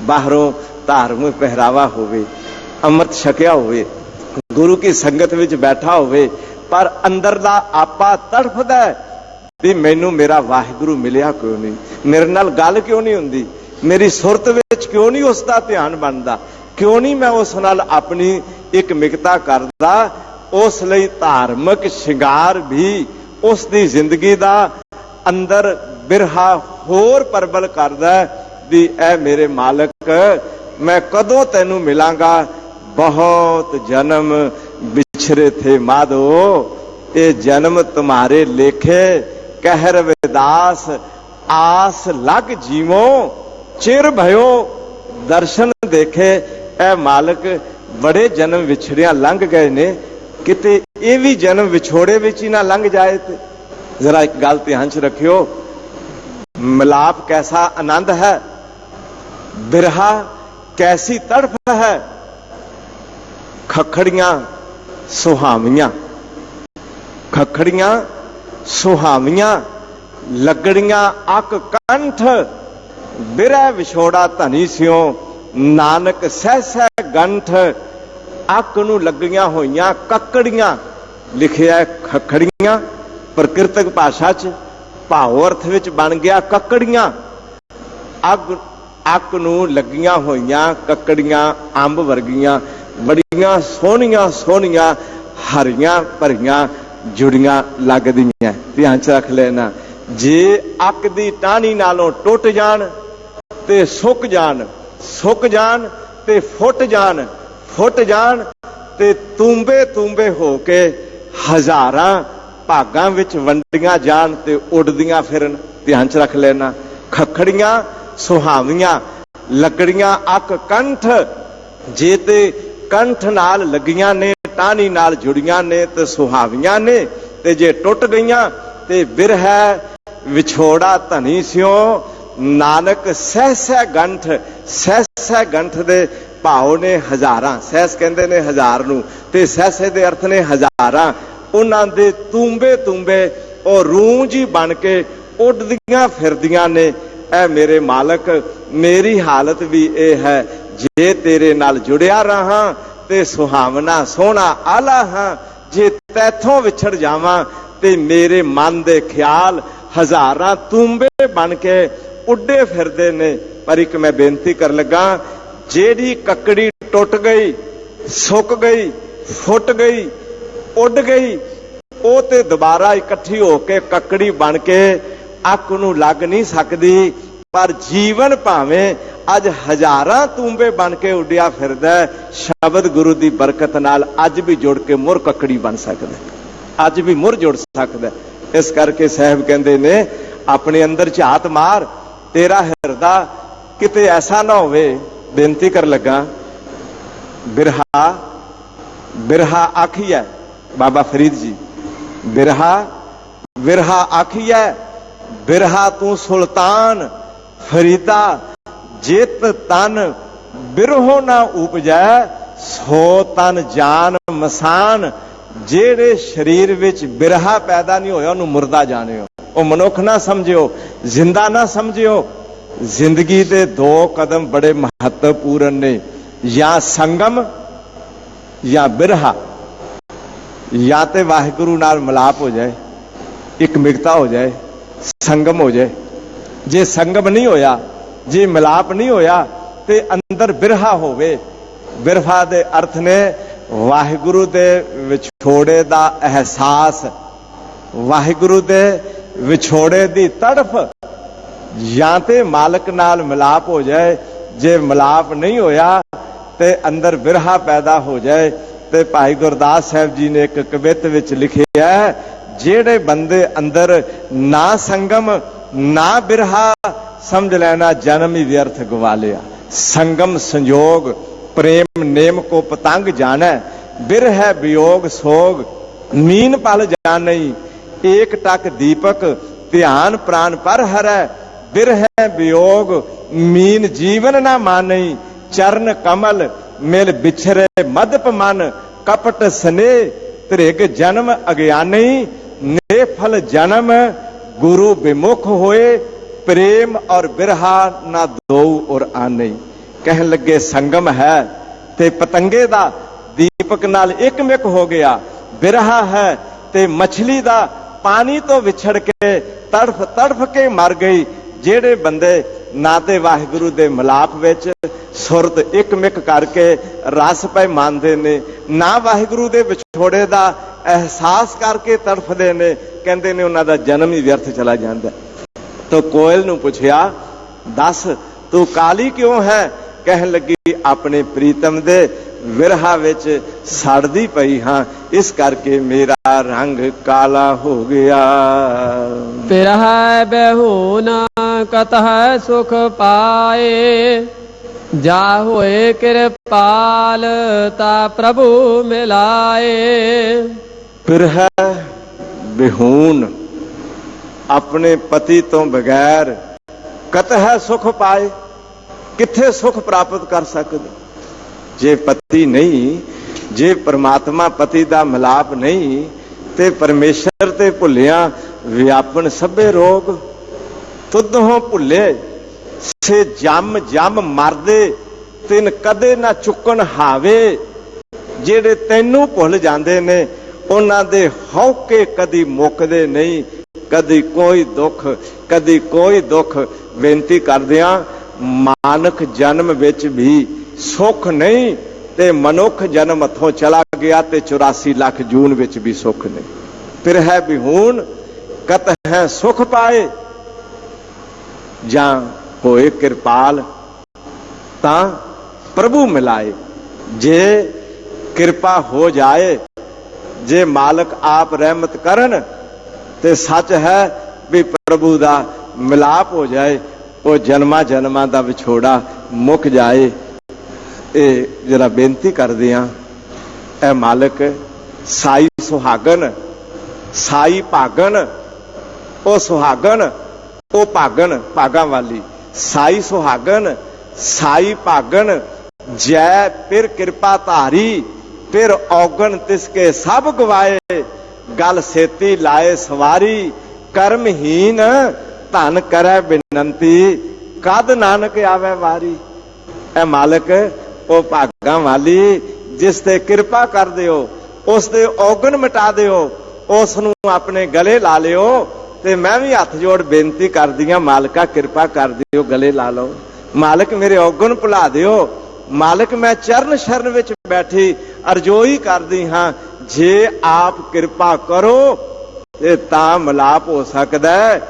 बाहरों धार्मिक पहरावा होवे, अमृत छकिया होवे, गुरु की संगत विच बैठा होवे, पर अंदर दा आपा तड़फदा है भी मैनू मेरा वाहिगुरु मिलिया क्यों नहीं, मेरे नाल गल क्यों नहीं हुंदी, मेरी सुरत विच क्यों नहीं उसका ध्यान बनता, क्यों नहीं मैं उस नाल अपनी एक मिगता करदा। उस लई धार्मिक शिंगार भी उस दी जिंदगी दा अंदर बिरहा होर परबल करदा भी ऐ मेरे मालक मैं कदों तैनू मिलांगा, बहुत जन्म बिछड़े थे माधो, ये जन्म तुम्हारे लेखे, कहर विदास आस लग जीवो, चिर भयो दर्शन देखे। ऐ मालक बड़े जन्म विछड़िया लंघ गए ने, किते ये भी जन्म विछोड़े विच ही ना लंघ जाए। ते जरा एक गल ध्यान च रखियो, मिलाप कैसा आनंद है, बिरहा कैसी तड़फ है, खखड़ियां सुहावियां, खखड़ियां सुहावियां, लगड़ियां अक कंठ, बिरह विछोड़ा धनी सियो, नानक सह सह गंठ, अक नूं लगियां होइयां ककड़ियां, लिखिया खखड़ियां प्रकृतक भाषा च, भाव अर्थ विच बन गया ककड़ियां, अक नूं लगियां होइयां ककड़ियां अंब वर्गियां, बड़ियां सोहणियां सोहणियां हरियां भरियां जुड़ियां लगदियां। ध्यान च रख लेना, जे अक दी टाहनी नालों टुट जान ते सुक जान, सुक जान ते फुट जान, फुट जान ते तूंबे तूंबे हो के हजारां भागां विच वंडियां जान ते उड़दियां फिरन। ध्यान च रख लेना, खखड़ियां सुहावियां, लगड़ियां अक कंठ, जे ते कंठ नाल लगियां ने, टाहनी नाल जुड़ियां ने ते सुहावियां ने, ते जे टुट गईयां ते बिरह विछोड़ा धनी सियो, नानक सह सह गंठ, सह सह गंठ दे भाव ने हजारां, सहस कहंदे ने हजार नूं, ते सह सह दे अर्थ ने हजारां, उन्हां दे तूंबे तूंबे और रूंज ही बन के उड़दियां फिरदियां ने। ऐ मेरे मालक मेरी हालत भी ये है, जे तेरे नाल जुड़िया रहा ते सुहावना सोहना आला हां, जे तैथों विछड़ जावां ते मेरे मन दे ख्याल हजारां तूंबे बन के उड्डे फिरदे ने। पर एक मैं बेनती कर लगा, जेड़ी ककड़ी टुट गई, सुक गई, फुट गई, उड़ गई, वो ते दोबारा इकट्ठी होके ककड़ी बन के अक नूं लग नहीं सकती। पर जीवन भावें अज हजारां तूंबे बन के उड्डिया फिरदा, शब्द गुरु की बरकत नाल अज भी जुड़ के मुर ककड़ी बन सकदा, अज भी मुर जुड़ सकदा। इस करके साहब कहंदे ने अपने अंदर झात मार, तेरा हिरदा किते ऐसा ना होवे। बेनती कर लगा, बिरहा बिरहा आखिया बाबा फरीद जी, बिरहा बिरहा आखिया, बिरहा तू सुल्तान फरीदा, जित तन बिरहो ना उपजै, सो तन जान मसान। जेड़े शरीर विच बिरहा पैदा नहीं होया उन्होंने मुर्दा जानियो, वो मनुख ना समझियो, जिंदा ना समझियो। जिंदगी दे दो कदम बड़े महत्वपूर्ण ने, या संगम या बिरहा, या ते वाहिगुरु नाल मिलाप हो जाए, एक मिगता हो जाए, संगम हो जाए। जे संगम नहीं होया, जे मिलाप नहीं होया, ते अंदर बिरहा होवे। बिरहा दे अर्थ ने वाहिगुरु दे विछोड़े दा एहसास, वाहिगुरु दे विछोड़े दी तड़फ। या ते मालक नाल मिलाप हो जाए, जे मिलाप नहीं होया ते अंदर बिरहा पैदा हो जाए। ते भाई गुरदास साहब जी ने एक कवित विच लिखिया है, जेड़े बंदे अंदर ना संगम ना बिरहा, समझ लेना जन्म ही व्यर्थ गवा लिया। संगम संयोग प्रेम नेम को पतंग जाने, बिरह वियोग सोग मीन पल जाने। एक टक दीपक ध्यान प्राण पर हरै, बिरह वियोग मीन जीवन ना माने। चरण कमल मिल बिछरे मदप मन, कपट स्ने त्रिग जन्म अज्ञानी। नेफल जन्म गुरु विमुख होए, प्रेम और बिरहा ना दो और आने। कहन लगे संगम है ते पतंगे दा दीपक नाल एकमिक हो गया, बिरहा है ते मछली दा पानी तो विछड़ के तड़फ तड़फ के मर गई। जेड़े बंदे ना ते वाहिगुरु दे मिलाप विच सुरत एकमिक करके रस पे मानते ने, ना वाहिगुरु दे विछोड़े दा एहसास करके तड़फदे ने, कहंदे ने उन्हां दा जन्म ही व्यर्थ चला जांदा। तो कोयल नूं पुछया, दस तू काली क्यों है? कहन लगी अपने प्रीतम दे विरहा विच सड़दी पई हां, इस करके मेरा रंग काला हो गया। बिरह बेहूना कतः सुख पाए, जा होए कृपाल ता प्रभु मिलाए। बिरह बेहून अपने पति तो बगैर कतः सुख पाए, किथे सुख प्राप्त कर सकते? जे पति नहीं, जे परमात्मा पति दा मिलाप नहीं, ते परमेश्वर ते भुलिया व्यापन सभे रोग। तुदहों भुले से जम जम मरदे, तिन कदे ना चुकन हावे। जेड़े तैनू भुल जांदे ने उन्हां दे हौके कदी मुकदे नहीं। कदी कोई दुख, कदी कोई दुख। बेनती करदियां मानक जन्म विच भी सुख नहीं, ते मनुख जन्म हथों चला गया ते 84 लाख जून विच भी सुख नहीं। फिर है बिहून कत है सुख पाए, जां होए कृपाल तां प्रभु मिलाए। जे कृपा हो जाए, जे मालक आप रहमत करन, ते सच है भी प्रभु दा मिलाप हो जाए, वो जन्मा जन्मा दा विछोड़ा मुक जाए। ये जरा बेनती कर दियां, ऐ मालिक साई सुहागन, साई भागन, ओ सुहागन ओ भागन, भागा वाली साई सुहागन साई भागन। जय फिर कृपा धारी, फिर औगन तिसके सब गवाए। गल सेती लाए सवारी, कर्महीन धन करे बिनंती, कद नानक आवे वारी। ऐ मालिक ओ भागा वाली जिस ते कृपा कर दिओ, उस दे औगन मिटा दिओ, उस नूं अपने गले ला लिओ। ते मैं भी हथ जोड़ बेनती कर दियां, मालिका कृपा कर दिओ, गले ला लो। मालिक मेरे औगन भुला दिओ। मालिक मैं चरण शरण विच बैठी अरजोई करदी हां, जे आप कृपा करो ते तां मिलाप हो सकदा है,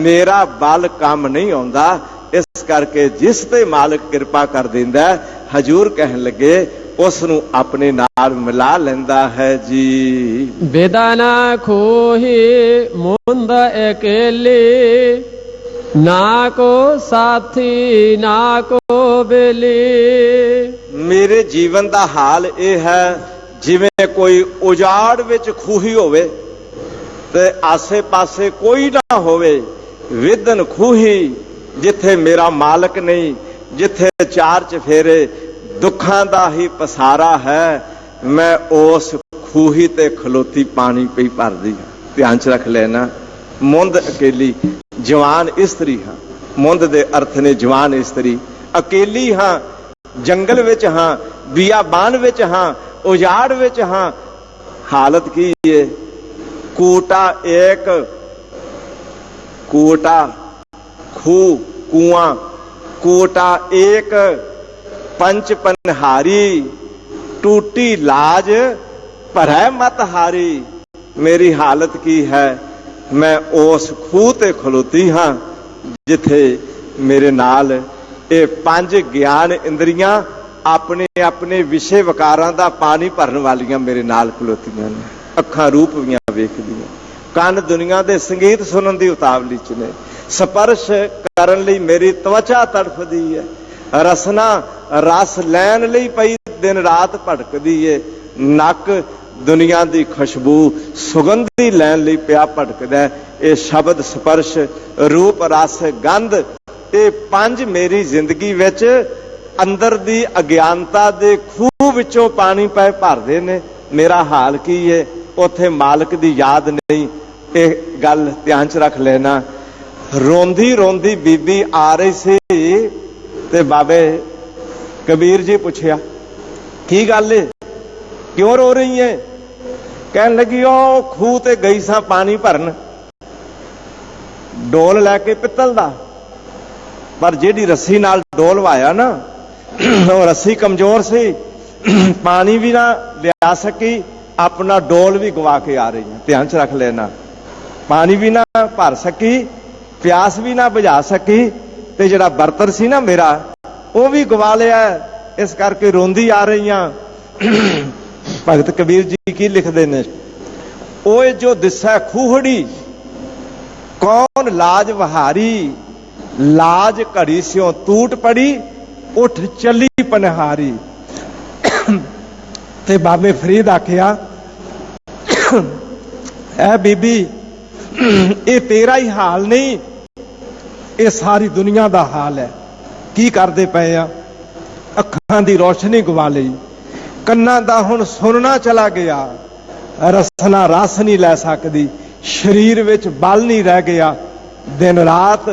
मेरा बल काम नहीं आउंदा। इस करके जिस ते मालिक कृपा कर दिंदा है, हजूर कहन लगे उस नूं अपने नाल मिला लैंदा है जी। बेदाना खोही मुंद अकेले, ना को साथी ना को बेली। मेरे जीवन का हाल यह है जिवें कोई उजाड़ विच खूही होवे ते आसे पासे कोई ना होवे। विदन खूही जिथे मेरा मालक नहीं, जिथे चार चफेरे दुखां दा ही पसारा है, मैं उस खूही ते खलोती पानी पई भरदी। ध्यान च रख लेना, मुंद अकेली जवान इस्तरी हाँ। मुंद दे अर्थ ने जवान इस्तरी। अकेली हाँ, जंगल विच हाँ, बियाबान विच हाँ, उजाड़ विच हाँ। हालत की है? कूटा एक, कूटा खू कुआं, कूटा एक पंच पनहारी, टूटी लाज भरै मत हारी। मेरी हालत की है? मैं उस खूह ते खलोती हाँ जिथे मेरे नाल ये पंज ज्ञान इंद्रियां अपने अपने विषय विकारां दा पानी भरन वालियां मेरे नाल खलोतियां ने। अखां रूपवियां वेखदियां, कान दुनिया दे संगीत सुनन दी उतावली च ने, स्पर्श करन लई मेरी त्वचा तड़फदी है, रसना रस लैन लई पई दिन रात भटकदी है, नक दुनिया दी खुशबू सुगंधी लैन लई पिया भटकदा है। ये शब्द स्पर्श रूप रस गंध, ये पंज मेरी जिंदगी विच अंदर दी अज्ञानता दे खूह विचों पानी पै भरदे ने। मेरा हाल की है? उथे मालिक दी याद नहीं। ये गल ध्यान च रख लेना। रोंदी रोंदी बीबी आ रही सी ते बाबे कबीर जी पूछया की गल है, क्यों रो रही है? कहन लगी ओ खूह ते गई सा पानी भरन, डोल लैके पित्तल दा, पर जेडी रस्सी नाल डोल वाया ना वो रस्सी कमजोर सी, पानी भी ना लिया सकी, अपना डोल भी गवा के आ रही है। ध्यान च रख लेना, पानी भी ना भर सकी, प्यास भी ना बुझा सकी, ते जिहड़ा बर्तन सी ना मेरा वो भी गवा लिया, इस करके रोंदी आ रही हैं। भगत कबीर जी की लिखते ने, ओए जो दिसै खूहड़ी कौन लाज वहारी, लाज घड़ी स्यों टूट पड़ी, उठ चली पनहारी। ते बाबे फरीद आखिया ऐ बीबी ये तेरा ही हाल नहीं, ये सारी दुनिया दा हाल है। की करदे पए आ? अखां दी रोशनी गवा लई, कन्नां दा हुण सुनना चला गया, रसना रस नहीं लै सकदी, शरीर विच बल नहीं रह गया, दिन रात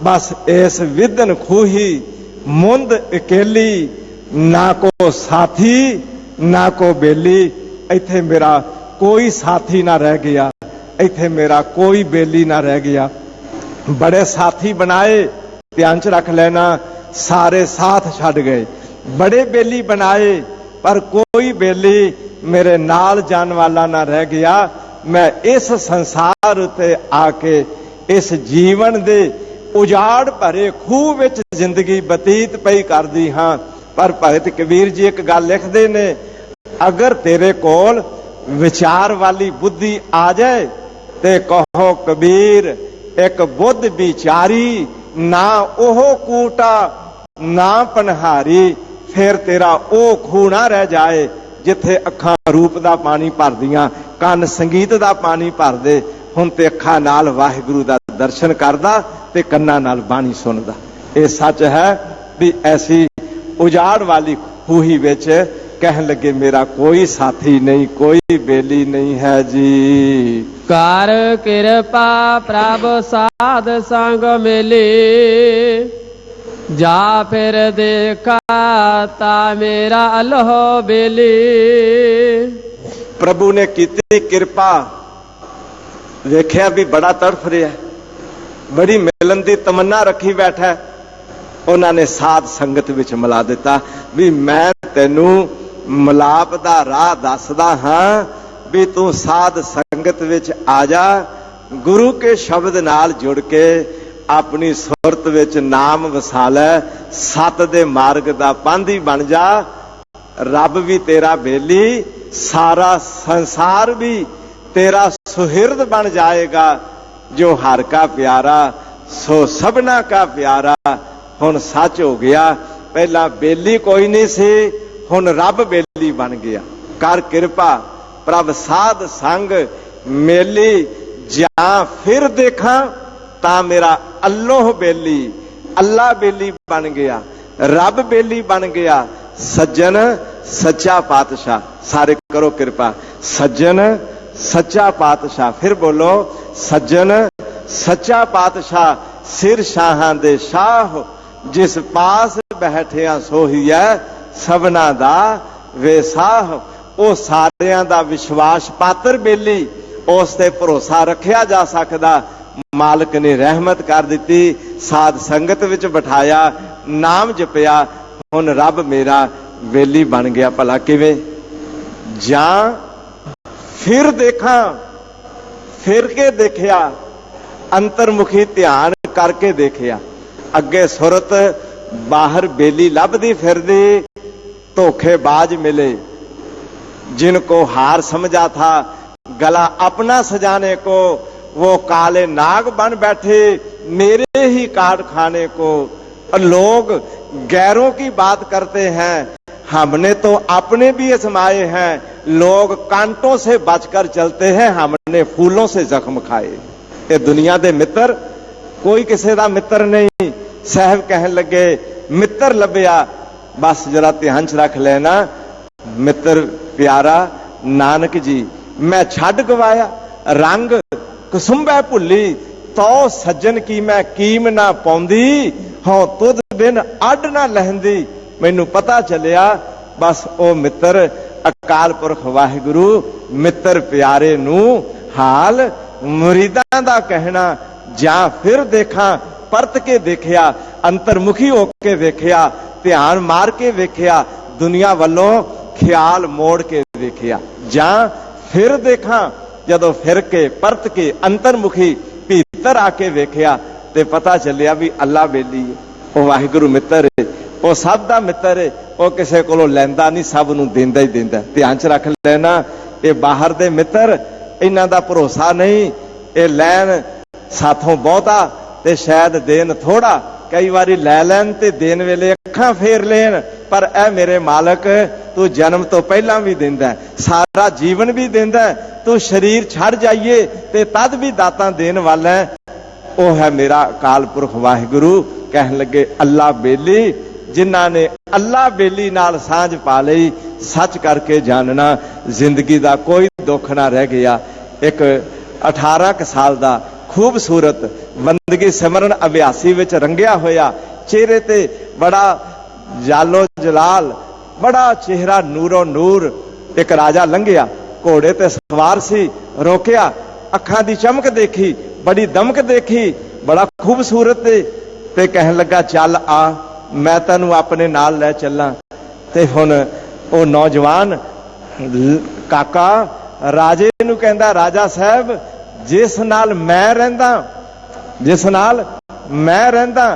बस इस विदन खूही मुंद अकेली, ना को साथी ना को बेली। इत्थे मेरा कोई साथी ना रह गया, इत्थे मेरा कोई बेली ना रह गया। बड़े साथी बनाए, ध्यान च रख लेना, सारे साथ छड़ गए। बड़े बेली बनाए पर कोई बेली मेरे नाल जान वाला ना रह गया। मैं इस संसार उत्ते आके इस जीवन दे उजाड़ भरे खूह विच जिंदगी बतीत पई करदी हां। पर भगत कबीर जी एक गल लिखदे ने, अगर तेरे कोल विचार वाली बुद्धि आ जाए ते कहो कबीर एक बुद्ध विचारी, ना ओह कूटा ना पनहारी। फिर तेरा ओ खूह ना रह जाए जिथे अखां रूप दा पानी भरदियां, कन संगीत दा पानी भरदे। हुण ते अखां नाल वाहिगुरू दा दर्शन करदा ते कन्नां नाल बाणी सुनदा। ये सच है भी ऐसी उजाड़ वाली खूही विच कहन लगे मेरा कोई साथी नहीं, कोई बेली नहीं है जी। कर कृपा प्रभ साध संग मिली, जा फिर देखा ता मेरा अल्लाह बेली। प्रभु ने कीती कृपा, वेख्या भी बड़ा तड़फ रहा है, बड़ी मिलन की तमन्ना रखी बैठा है। उन्होंने साध संगत विच मिला दिता भी मैं तेनू मिलाप दा राह दसदा हां, भी तू साध संगत विच आ जा, गुरु के शब्द नाल जुड़ के अपनी सुरत विच नाम वसा लै, सत दे मार्ग दा पांधी बन जा। रब भी तेरा बेली, सारा संसार भी तेरा सुहिर्द बन जाएगा। जो हर का प्यारा सो सबना का प्यारा। हुण सच हो गया, पहला बेली कोई नहीं सी, हुण रब बेली बन गया। कर कृपा प्रभ साध संग मेली, जा फिर देखा ता मेरा अल्लाह बेली। अल्लाह बेली बन गया, रब बेली बन गया। सज्जन सच्चा पातशाह, सारे करो कृपा। सज्जन सच्चा पातशाह, फिर बोलो सज्जन सच्चा पातशाह। सिर शाहां दे शाह, जिस पास बैठिया सोही है सबना दा वेसाह। ओ सारियां दा विश्वास पात्र बेली, उस ते भरोसा रखिया जा सकदा। मालिक ने रहमत कर दी, साध संगत विच बिठाया, नाम जपिया, हुण रब मेरा वेली बन गया। भला किवें? जा फिर देखा, फिर के देखिया, अंतर्मुखी ध्यान करके देखिया। अगे सुरत बाहर बेली लभदी फिरदी, धोखेबाज मिले, जिनको हार समझा था गला अपना सजाने को, वो काले नाग बन बैठे मेरे ही काट खाने को। लोग गैरों की बात करते हैं, हमने तो अपने भी आजमाए हैं। लोग कांटों से बचकर चलते हैं, हमने फूलों से जख्म खाए। ये दुनिया दे मित्र कोई किसी का मित्र नहीं। साहब कहन लगे मित्र लभ्या, बस जरा ध्यान च रख लेना, मित्र प्यारा नानक जी मैं छड़ गवाया, रंग कसुंबे भुली, तो सज्जन की मैं कीम ना पाउंदी, हों तुद बिन अड ना लहंदी। मैनू पता चलिया बस ओ मित्र अकाल पुरख वाहिगुरु मित्र प्यारे नू हाल मुरीदां दा कहना जां फिर देखा परत के देखिया अंतरमुखी होके वेखिया ध्यान मार के वेखिया दुनिया वालों ख्याल मोड़ के वेखिया जां फिर देखा जदों फिर के परत के अंतरमुखी भीतर आके वेखिया ते पता चलिया भी अल्लाह बेली है ओ वाहिगुरु मित्र है ओ सब दा मित्र है ओ किसे कोलों लैंदा नहीं सब नूं देंदा ही देंदा ध्यान च रख लेना ये बाहर दे मित्र इन्हां दा भरोसा नहीं ये लैन साथों बहुता ते शायद देन थोड़ा कई बारी लै लैन ते देन वेले अखां फेर लेन पर ए मेरे मालक तू जन्म तो पहला भी देंदा सारा जीवन भी देंदा तू शरीर छड़ जाइए ते तद भी दातां देन वाला है ओ है मेरा अकाल पुरख वाहिगुरु कहन लगे अल्लाह बेली जिन्हां ने अल्लाह बेली नाल सांझ पा लई सच करके जानना जिंदगी दा कोई दुख ना रह गया एक 18 साल दा खूबसूरत बंदगी सिमरन अभ्यासी विच रंगिया होया चेहरे ते बड़ा जालो जलाल बड़ा चेहरा नूरो नूर एक राजा लंघिया घोड़े ते सवार सी रोकिया अखां दी चमक देखी बड़ी दमक देखी बड़ा खूबसूरत ते कहन लगा चल आ मैं तेनू अपने नाल लै चलां ते हुण ओ नौजवान काका राजे नू कहंदा राजा साहब जिस नाल मैं रहिंदा जिस नाल मैं रहिंदा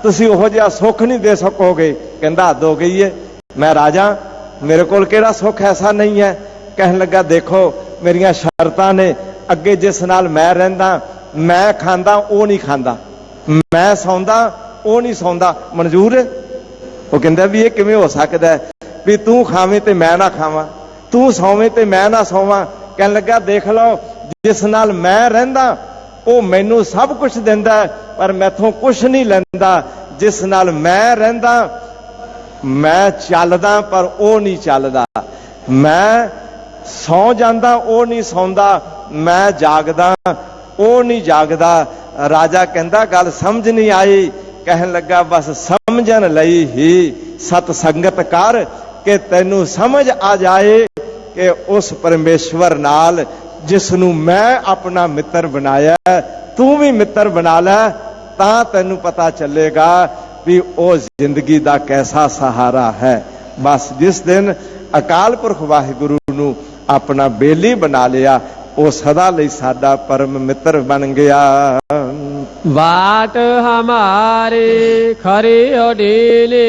तुसीं ओहो जिहा सुख नहीं दे सकोगे कहंदा हद हो गई है मैं राजा मेरे कोल केड़ा सुख ऐसा नहीं है कहन लगा देखो मेरियां शर्तां ने अगे जिस नाल मैं रहिंदा मैं खांदा ओ नहीं खांदा मैं सौंदा ओ नहीं सौंदा मंजूर है वो कहंदा भी ये किवें हो सकदा है भी तू खावें ते मैं ना खावां तू सौवें ते मैं ना सोवां कहन लगा देख लो जिस नाल मैं रहिंदा ओ मैनू सब कुछ दिंदा पर मैथों कुछ नहीं लैंदा जिस नाल मैं रहिंदा मैं चलदा पर ओ नहीं चलदा मैं सौ जांदा ओ नहीं सौंदा मैं जागदा ओ नहीं जागदा राजा कहंदा गल समझ नहीं आई कहन लगा बस समझन लई ही सत संगत कर के तैनू समझ आ जाए कि उस परमेश्वर नाल जिसनू मैं अपना मित्र बनाया तू भी मित्र बना लै तां तैनू पता चलेगा भी ओ जिंदगी दा कैसा सहारा है बस जिस दिन अकाल पुरख वाहिगुरु नू अपना बेली बना लिया ओ सदा लई साडा परम मित्र बन गया बाट हमारे खरी ओडीले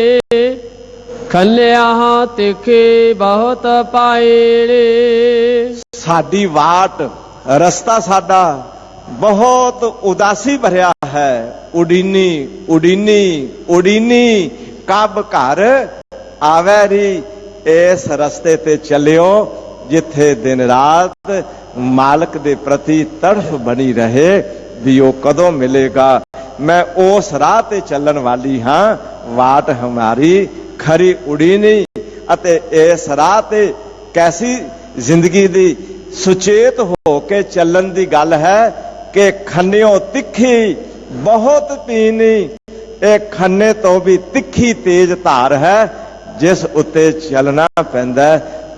खन्या तिखे बहुत पाएले साडी वाट रस्ता साडा बहुत उदासी भरिया है उडीनी उडीनी उडीनी कब घर आवे री इस रस्ते ते चलियो जिथे दिन रात मालक दे प्रति तड़फ बनी रहे भी वो कदों मिलेगा मैं उस राह ते चलन वाली हाँ वाट हमारी खरी उड़ीनी अते इस राह ते कैसी जिंदगी दी सुचेत हो के चलन दी गल है कि खन्नियों तिखी बहुत पीनी एक खन्ने तो भी तिखी तेज धार है जिस उत्ते चलना पैंदा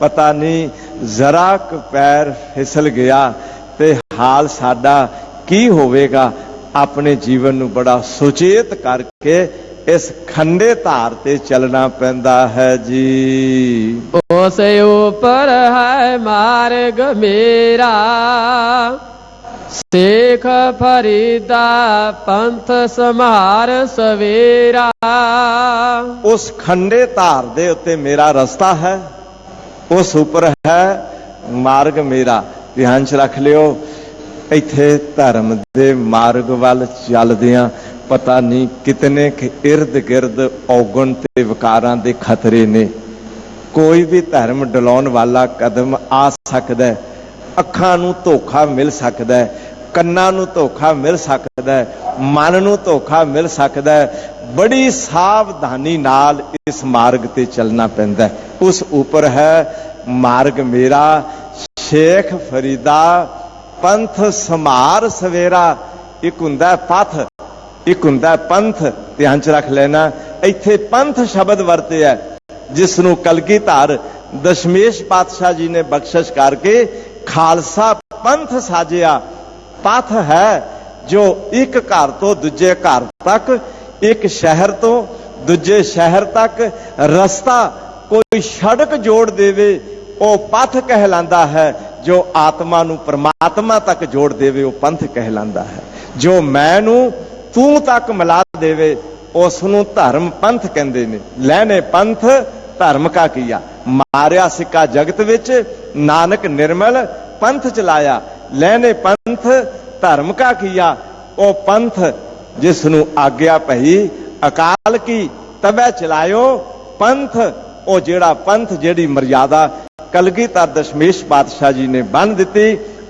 पता नहीं जरा क पैर फिसल गया ते हाल साडा की होवेगा अपने जीवन नू बड़ा सुचेत करके इस खंडे धार ते चलना पैंदा है जी उस ऊपर है मार्ग मेरा शेख फरीदा पंथ समार सवेरा उस खंडे धार दे उत्ते मेरा रास्ता है उस ऊपर है मार्ग मेरा ध्यान च रख लियो इत्थे धर्म दे मार्ग वाल चलदियां पता नहीं कितने इर्द गिर्द औगण ते विकारां दे खतरे ने कोई भी धर्म डलाउण वाला कदम आ सकदा है अखां नूं धोखा मिल सकदा है कन्नां नूं धोखा मिल सकदा है मन नूं धोखा मिल सकदा है बड़ी सावधानी नाल इस मार्ग ते चलना पैंदा है उस ऊपर है मार्ग मेरा शेख फरीदा पंथ समार सवेरा एक हुंदा पथ एक हुंदा पंथ, ध्यान च रख लेना। इत्थे पंथ शब्द वरतिया जिसनों कलगीधर दशमेश पातशाह जी ने बख्शिश करके खालसा पंथ साजिया। पथ है जो एक घर तो दूजे घर तक, एक शहर तो दूजे शहर तक रस्ता कोई सड़क जोड़ देवे वो पथ कहलांदा है। जो आत्मा नू परमात्मा तक जोड़ देवे वो पंथ कहलांदा है। जो मैं नू तू तक मिला देवे उसनू धर्म पंथ कहंदे ने। लैने पंथ धर्म का किया, मारिया सिक्का जगत विच, नानक निर्मल पंथ चलाया। लैने पंथ धर्म का किया, ओ पंथ जिसनू आग्या पई अकाल की तबै चलायो। पंथ ओ जेड़ा पंथ जेड़ी मर्यादा कलगीधर दशमेश पातशाह जी ने बन दिती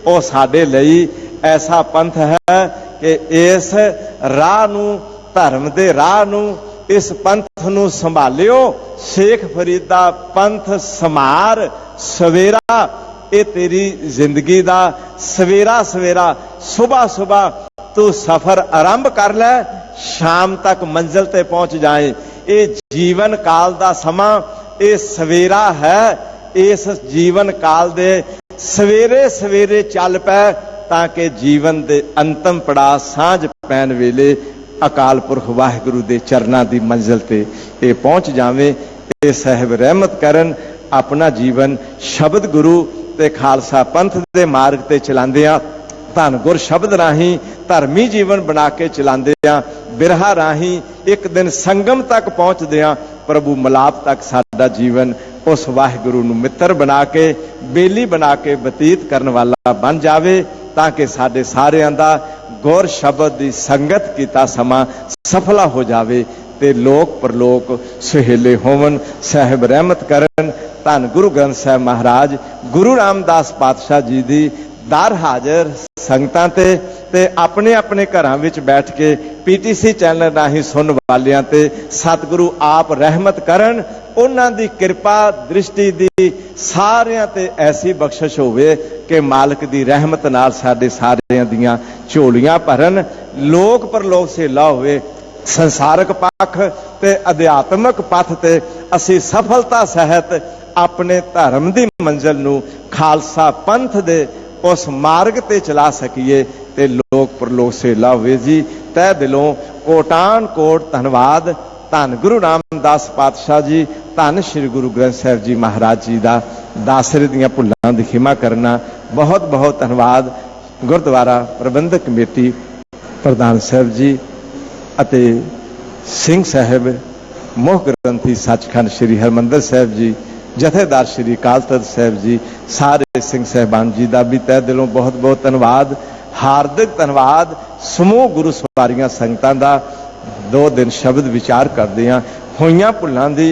ओ साडे लई ऐसा पंथ है कि इस राह नू, धर्म दे राह नू, इस पंथ नू संभालियो। शेख फरीदा पंथ समार सवेरा, ये तेरी जिंदगी दा सवेरा सवेरा, सुबह सुबह तू सफर आरंभ कर ले, शाम तक मंजिल ते पहुंच जाए। ये जीवन काल दा समा ये सवेरा है। इस जीवन काल दे सवेरे सवेरे चल पै ताकि जीवन दे अंतिम पड़ाव सांझ पैन वेले अकाल पुरख वाहिगुरु दे चरना दी मंजिल ते ये पहुंच जावे। ये साहिब रहमत करन अपना जीवन शब्द गुरु ते खालसा पंथ दे मार्ग ते चलांदियां, धन गुर शब्द राही धर्मी जीवन बना के चलांदियां, बिरहा राही एक दिन संगम तक पहुंचदियां प्रभु मलाप तक साडा जीवन उस वाहिगुरु नू मित्र बना के, बेली बना के बतीत करने वाला बन जावे ताकि साडे सारियां दा गुर शब्द दी संगत कीता समा सफला हो जावे ते लोक परलोक सुहेले होवन। साहिब रहमत करन धन गुरु ग्रंथ साहिब महाराज गुरु रामदास पातशाह जी दी दर हाजर संगतां ते अपने अपने घरां विच बैठ के पीटीसी चैनल राही सुन वालियां ते सतगुरु आप रहमत करन। उन्हां दी कृपा दृष्टि दी सारियां ते ऐसी बख्शिश होवे कि मालिक दी रहमत नाल साडे सारियां दियां झोलियां भरन, लोक परलोक सेला होवे। संसारक पख ते अध्यात्मक पथ ते असी सफलता सहित अपने धर्म दी मंजिल नू खालसा पंथ दे उस मार्ग ते चला सकीए ते लोक परलोक सेला होवे जी। तै दिलों कोटान कोट धन्नवाद धन गुरु रामदास पातशाह जी, धन श्री गुरु ग्रंथ साहिब जी महाराज जी दा दासरे दियां भुल्लां दी खिमा करना। बहुत बहुत धन्नवाद गुरुद्वारा प्रबंधक कमेटी प्रधान साहब जी अते सिंह साहब मुख ग्रंथी सचखंड श्री हरमंदर साहब जी, जथेदार श्री अकाल तख्त साहब जी, सारे सिंह साहबान जी का भी तह दिलों बहुत बहुत धन्यवाद, हार्दिक धन्यवाद। समूह गुरु सवारियां संगतां दा 2 दिन शब्द विचार करदियां होइयां भुल्लां दी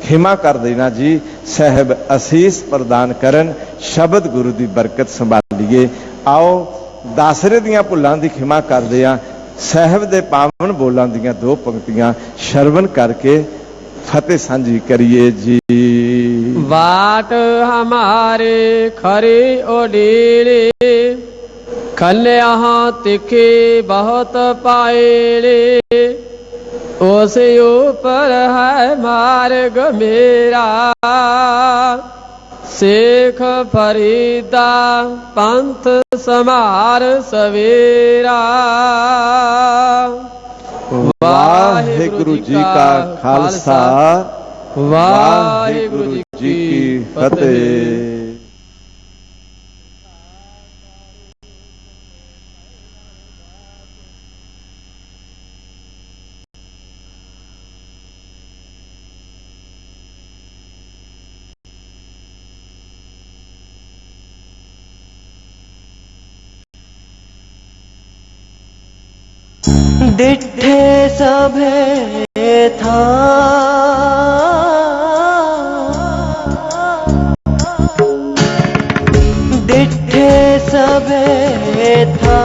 खिमा कर देना जी। साहब असीस प्रदान करन, शब्द गुरु की बरकत संभालीए। आओ दासरे दियां भुल्लां दी खिमा करदियां साहब दे पावन बोलां दियां 2 पंक्तियां श्रवण करके फतेह सांझी करिए जी। बाट हमारे खरी ओडीले, कन्या तिखे बहुत पाएले, उस ऊपर है मार्ग मेरा, शेख फरीदा पंथ समार सवेरा। वाहिगुरु जी का खालसा, वाहिगुरु जी की फतेह। डिठे सभे था डिठे सभे था